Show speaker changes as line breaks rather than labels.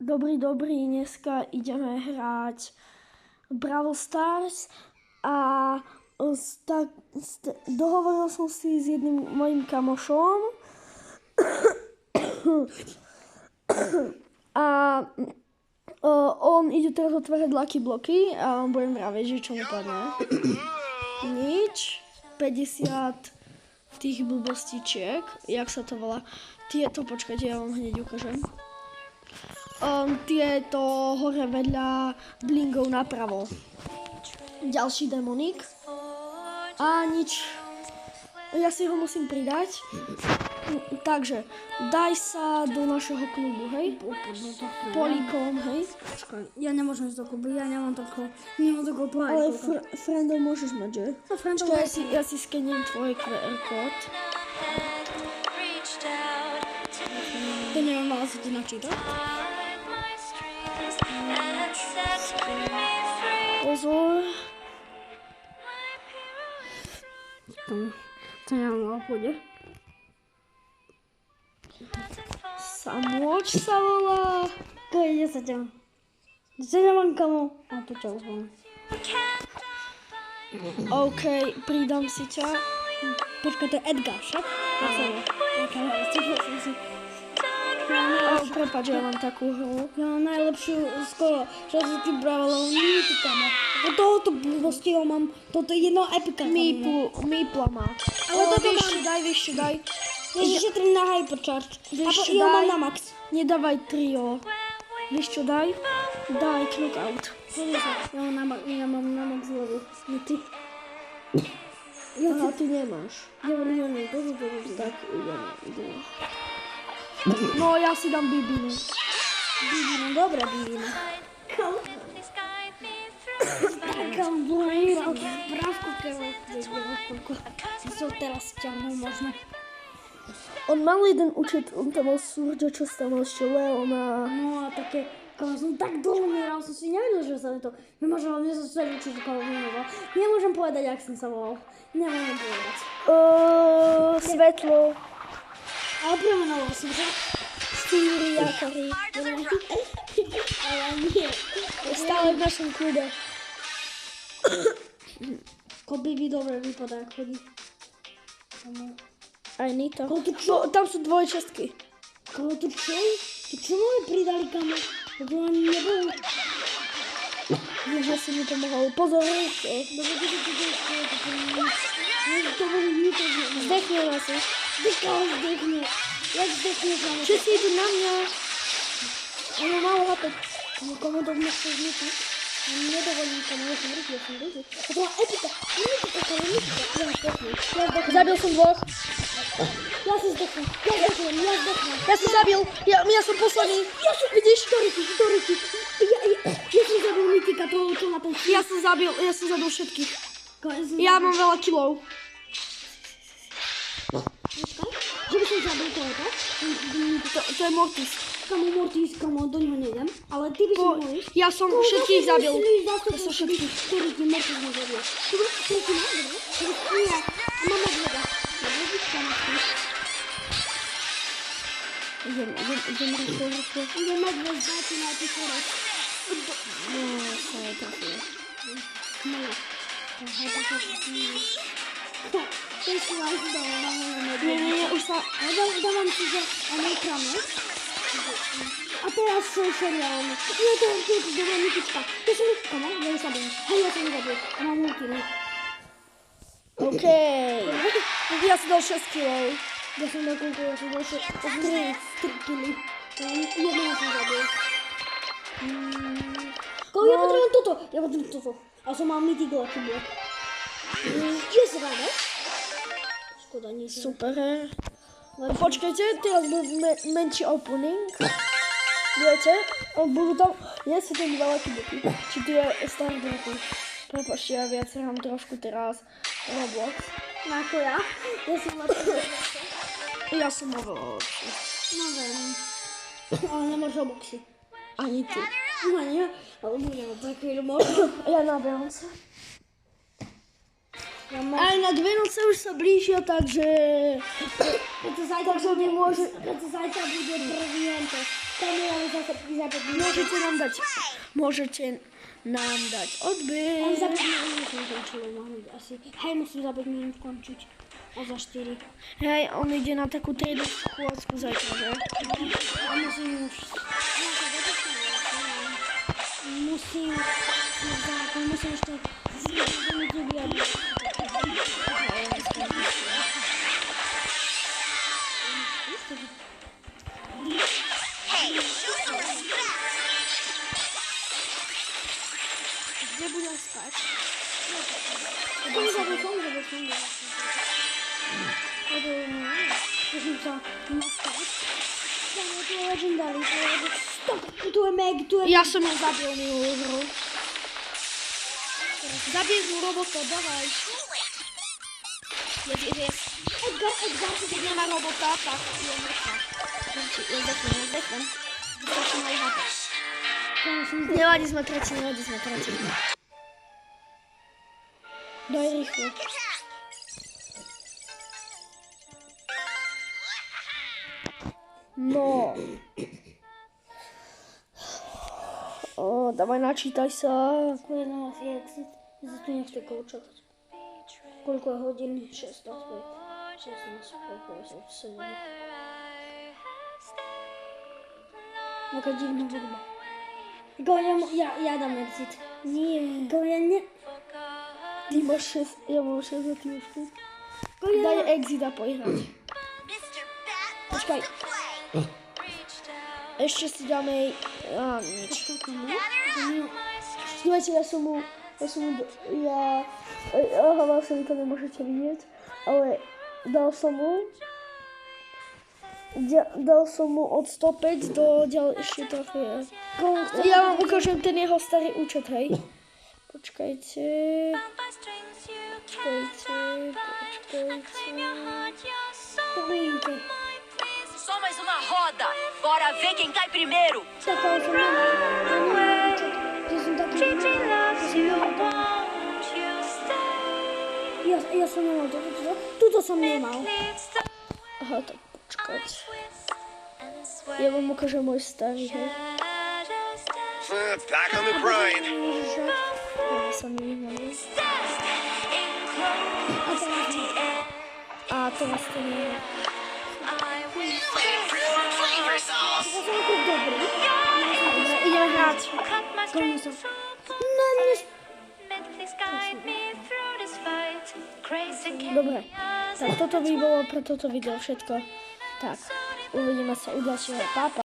Dobrý, dneska ideme hrať Brawl Stars a dohovoril som si s jedným mojim kamošom a on ide teraz otvárať Lucky bloky a on bude vraviť, že čo mu padne. Nič. 50 tých blbostičiek, jak sa to volá. Tieto, počkajte, ja vám hneď ukážem. Tieto hore vedľa blingov napravo. Ďalší demonik. A nič. Ja si ho musím pridať. Takže, daj sa do našeho klubu, hej? Polikom, hej?
Ja nemôžem ísť do klubu, ja nemám takého plajku.
Ale friendov môžeš mať, že?
No, friendov
Počkaj, ja si skeniem tvoj QR kód.
To neviem, mala sa ti načítať?
Pozor.
To neviem, ale pôjde.
Samôč sa volá.
Ide sa ťa. Čo nemám kamo? A to čo uzvám.
OK, pridám si ťa.
Počkaj, to je Edgar, však? Ja sa volá.
Prepáč, ja mám takú hru.
Ja mám najlepšiu skoro, čo si ty brala, mýty kamo. A tohoto blbosti ho mám, toto je jedno epika.
Mípla má.
Ale toto
vyššie daj.
Ježiš, šetrím na hypercharge. A
Vyššie
ja mám
daj.
na max.
Nedávaj trio. Vieš čo daj? Daj knockout.
Ja mám na max level. Ty.
Aha, ty nemáš.
Dobre.
Tak ideme. No, ja si dám Bibinu.
Bibino, dobré Bibino. Taká blíra, právko keľko. Som teraz ťahol možno.
On mal jeden účet, on tam mal Surge, čo sa tam mal ešte Leona.
No a také, keď som tak dlho hral, som si nevedel, že sa mi to... Nemôžem, mne sa celý účet vymenoval. Nemôžem povedať, jak som sa volal. Nemôžem povedať.
Svetlo.
Ale premenoval som sa.
Syriakari.
Ale nie.
Stále v našom klube.
Ko Bibi dobre vypadá, ak chodí.
Aj Nito.
Čo?
Tam sú dvojčestky.
Kolo tu čo? Tu čo máme pridali kamo? To ani nebolo.
Vieš, že si mi pomohol. Pozor, ešte.
Dobre, to bude nič.
Zdechne nás.
Zdechne. Jak zdechneš na mňa?
Všetci idú na mňa. Ono malo HP.
Komu to nechce zničiť? Nedovolím komu, ja som rýchlo. A to má epika.
Zabil som dvoch.
Ja si zdechnem.
Ja som zabil. Ja som posledný. Vidíš?
Doriti. Ja som zabil Mytika, toho, čo má ten šíp.
Ja som zabil všetkých. Ja mám veľa kilov.
Že by som zabil tohoto?
To je Mortis.
Kamo, do neho nejdem. Ale ty by si mohol ísť.
Ja som všetkých zabil.
Ja som všetkých. Ktorý ti Mortis nezabil. Dobre, ktorý ti má, dobre? Nie, mama gleda.
Idem rýchlo.
Idem mať dve zdáti na ty forest.
No, sa je trafil.
Moja. To je slice dávam.
Nie, už sa...
Dávam si, že nekrame. A teraz som seriálne. Nie, to je dobrá mytička. To som kamo, ja ju zabijem. Hej, ja som ju zabil. A mám multinu.
OK. Ja som dal 6 kilov.
Ja som dal 3 kily. Jedného som zabil. Ja potrebujem toto. A som mal mytik Lucky block. Je sa ráda? Škoda, nie sa.
Super. Počkajte, teraz bude menší opening. Viete? Budú tam... Ja si tam dva Lucky bloky. Či tu je starý bloky. Prepačte, ja viac hrám trošku teraz Roblox.
No ako ja? Ja som lepší.
Ja som oveľa lepší.
No viem. Ale nemáš Robloxy.
Ani ty.
No nie, ale budem o takej možno.
Ja na Beyoncé. Ale na Wielce już się blížia, takže...
Preto zajtra bude prezidente. Tam je zase za 5 minút.
Môžete nám dať odbyt.
Ale za 5 minút musím končiť, asi. Hej, musím za 5 minút končiť. A za 4.
Hej, on ide na takú 3 schôdzku zajtra, že?
A musím už... Musím ešte...
Kde budem spať?
Musím sa nastať. Tam je tu legendary. Stop! Tu je Meg, tu je...
Ja som ho zabil minulú hru. Zabij mu robota, dávaj. Jest.
Edgar,
Keď nemá robota, tak je mŕtva. Ja zdechnem. Strašne malý HP. Nevadí, sme tretí. Daj rýchlo. No. Dawaj, načítaj sa.
Pojednám asi exit. Ja tu nechce koučovať. Koľko je hodín? 16, koľko je 7. Taká divná hudba. Ja dám exit.
Nie. Ty máš 6, ja mám 6 a ty máš 5. Daj exit a pohrať. Počkaj. Ešte si dáme... nič. Dívajte, vlastne to nemôžete vidieť, ale dal som mu od 105 do ďalšie trofeje. Ja vám ukážem ten jeho starý účet, hej. Počkajte.
Só mais uma roda. Bora ver quem cai primeiro.
Ja som nemal tuto som nemal.
Aha, tak počkať. Ja vám ukážem môj starý, hej.
Back on the grind.
Ja sa nevyhľadím. A teraz to nie je. Ideme hrať. Dobre, tak toto by bolo pre toto video všetko. Tak, uvidíme sa u ďalšieho. Pa, pa.